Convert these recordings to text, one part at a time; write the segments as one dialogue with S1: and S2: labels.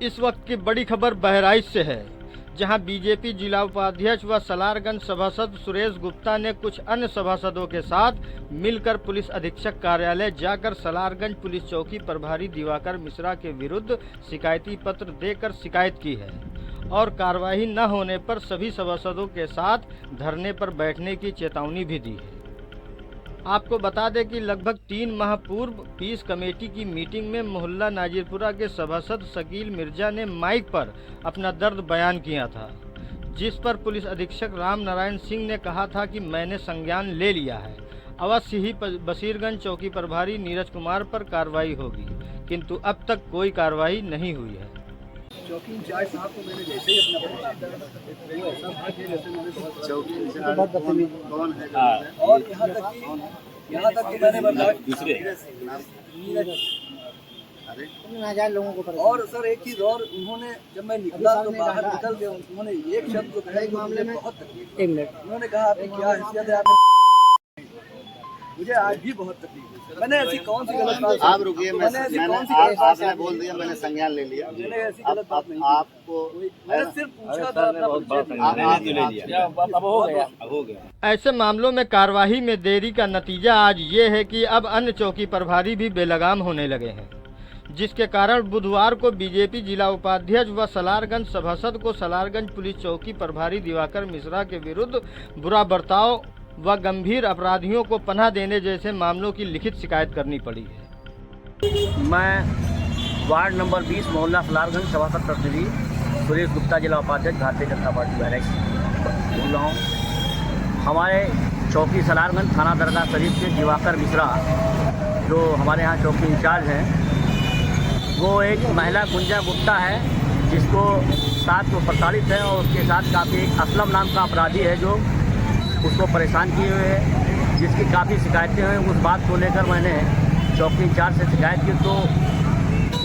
S1: इस वक्त की बड़ी खबर बहराइच से है, जहां बीजेपी जिला उपाध्यक्ष व सलारगंज सभासद सुरेश गुप्ता ने कुछ अन्य सभासदों के साथ मिलकर पुलिस अधीक्षक कार्यालय जाकर सलारगंज पुलिस चौकी प्रभारी दिवाकर मिश्रा के विरुद्ध शिकायती पत्र देकर शिकायत की है और कार्रवाई न होने पर सभी सभासदों के साथ धरने पर बैठने की चेतावनी भी दी है। आपको बता दें कि लगभग 3 माह पूर्व पीस कमेटी की मीटिंग में मोहल्ला नाजिरपुरा के सभासद शकील मिर्जा ने माइक पर अपना दर्द बयान किया था, जिस पर पुलिस अधीक्षक राम नारायण सिंह ने कहा था कि मैंने संज्ञान ले लिया है, अवश्य ही बशीरगंज चौकी प्रभारी नीरज कुमार पर कार्रवाई होगी, किंतु अब तक कोई कार्रवाई नहीं हुई है।
S2: चौकी इंचार्ज साहब को मैंने जैसे ही अपना चौकी इंचार्ज कौन है और यहाँ तक कि मैंने बताया दूसरे और सर एक चीज और उन्होंने जब मैं निकला तो बाहर निकल गया, उन्होंने एक शब्द कहा कि मामले में बहुत तकलीफ है। उन्होंने कहा आपकी क्या हैसियत है, आप मुझे आज भी बहुत तकलीफ है। मैंने ऐसी कौन सी गलत बात, आप रुकिए, आपने बोल दिया, मैंने संज्ञान ले लिया, मैंने ऐसी गलत बात नहीं आपको, मैंने सिर्फ पूछा था अब हो गया।
S1: ऐसे मामलों में कार्यवाही में देरी का नतीजा आज ये है कि अब अन्य चौकी प्रभारी भी बेलगाम होने लगे हैं, जिसके कारण बुधवार को बीजेपी जिला उपाध्यक्ष व सलारगंज सभासद को सलारगंज पुलिस चौकी प्रभारी दिवाकर मिश्रा के विरुद्ध बुरा बर्ताव व गंभीर अपराधियों को पनाह देने जैसे मामलों की लिखित शिकायत करनी पड़ी है।
S3: मैं वार्ड नंबर 20 मोहल्ला सलारगंज सभासद प्रतिनिधि सुरेश गुप्ता, जिला उपाध्यक्ष भारतीय जनता पार्टी बहराइच बोल रहा हूँ। हमारे चौकी सलारगंज थाना दरगाह शरीफ के दिवाकर मिश्रा, जो हमारे यहाँ चौकी इंचार्ज हैं, वो एक महिला गुंजा गुप्ता है जिसको साथ वो प्रताड़ित है और उसके साथ काफ़ी एक असलम नाम का अपराधी है जो उसको परेशान किए हुए है, जिसकी काफ़ी शिकायतें हुई। उस बात को लेकर मैंने चौकी इंचार्ज से शिकायत की तो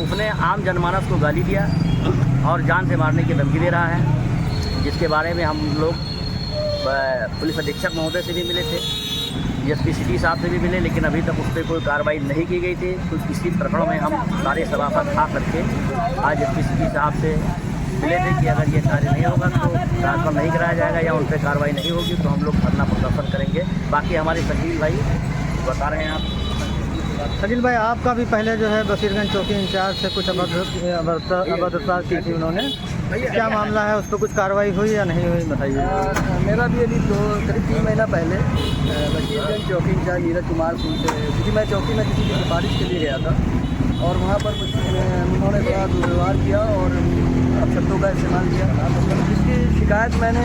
S3: उसने आम जनमानस को गाली दिया और जान से मारने की धमकी दे रहा है, जिसके बारे में हम लोग पुलिस अधीक्षक महोदय से भी मिले थे, एसपी सिटी साहब से भी मिले, लेकिन अभी तक उस पर कोई कार्रवाई नहीं की गई थी। तो इसी प्रकरण में हम सारे सभासद खा करके आज एसपी सिटी साहब से मिले थे कि अगर ये कार्य नहीं होगा तो ट्रांसफर नहीं कराया जाएगा या उन पर कार्रवाई नहीं होगी तो हम लोग धरना प्रदर्शन करेंगे। बाकी हमारे शकील भाई बता रहे हैं। आप
S1: शकील भाई, आपका भी पहले जो है बशीरगंज चौकी इंचार्ज से कुछ अभद्रता की थी उन्होंने, क्या मामला है, उस पर कुछ कार्रवाई हुई या नहीं हुई, बताइए।
S2: मेरा भी अभी करीब 3 महीना पहले बशीरगंज चौकी इंचार्ज नीरज कुमार सिंह से, क्योंकि मैं चौकी में किसी की सिफारिश के लिए गया था और वहाँ पर उन्होंने थोड़ा दुर्व्यवहार किया और अपशब्दों का इस्तेमाल किया, जिसकी शिकायत मैंने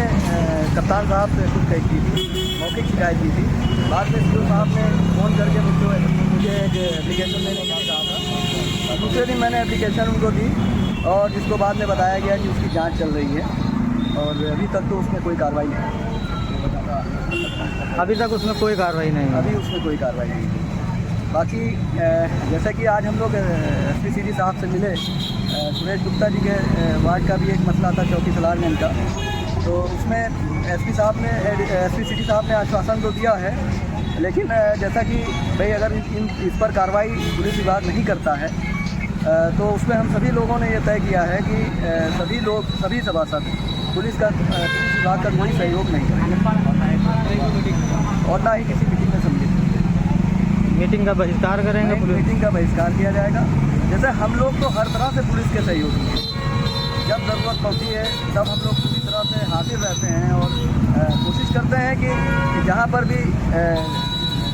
S2: कप्तान साहब से खुद की थी, मौखिक शिकायत की थी। बाद में सीओ साहब ने फ़ोन करके मुझे एक एप्लीकेशन देने के लिए कहा था। दूसरे दिन मैंने एप्लीकेशन उनको दी और जिसको बाद में बताया गया कि उसकी जांच चल रही है और अभी तक तो उसमें कोई कार्रवाई नहीं,
S1: अभी तक उसमें कोई कार्रवाई नहीं,
S2: अभी उसमें कोई कार्रवाई नहीं हुई। बाकी जैसा कि आज हम लोग एसपी सिटी साहब से मिले, सुरेश गुप्ता जी के वार्ड का भी एक मसला था चौकी सलारगंज का, तो उसमें एसपी सिटी साहब ने आश्वासन तो दिया है, लेकिन जैसा कि भाई अगर इस पर कार्रवाई पुलिस विभाग नहीं करता है तो उसमें हम सभी लोगों ने ये तय किया है कि सभी सभासद पुलिस विभाग का कोई सहयोग नहीं करेंगे और ना ही किसी मीटिंग में सम्मिलित।
S1: मीटिंग का बहिष्कार करेंगे,
S2: मीटिंग का बहिष्कार किया जाएगा। जैसे हम लोग तो हर तरह से पुलिस के सहयोग हैं, जब ज़रूरत पड़ती है तब हम लोग पूरी तरह से हाजिर रहते हैं और कोशिश करते हैं कि जहाँ पर भी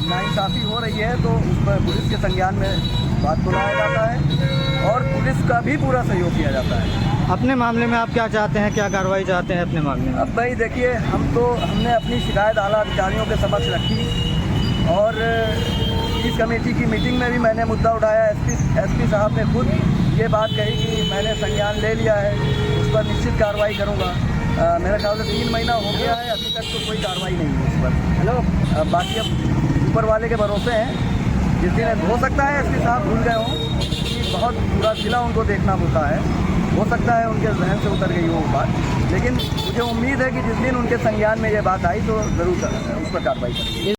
S2: नाइंसाफ़ी हो रही है तो उस पर पुलिस के संज्ञान में बात को लाया जाता है और पुलिस का भी पूरा सहयोग किया जाता है।
S1: अपने मामले में आप क्या चाहते हैं, क्या कार्रवाई चाहते हैं अपने मामले में?
S2: अब भाई देखिए, हमने अपनी शिकायत आला अधिकारियों के समक्ष रखी और इस कमेटी की मीटिंग में भी मैंने मुद्दा उठाया। एसपी साहब ने खुद ये बात कही कि मैंने संज्ञान ले लिया है, उस पर निश्चित कार्रवाई करूँगा। मेरा ख्याल से 3 महीना हो गया है, अभी तक तो कोई कार्रवाई नहीं है उस पर। बाकी अब ऊपर वाले के भरोसे हैं, जिस दिन हो सकता है एसपी साहब भूल गए हों कि बहुत पूरा जिला उनको देखना होता है, हो सकता है उनके जहन से उतर गई हो बात, लेकिन मुझे उम्मीद है कि जिस दिन उनके संज्ञान में ये बात आई तो ज़रूर उस पर कार्रवाई करेंगे।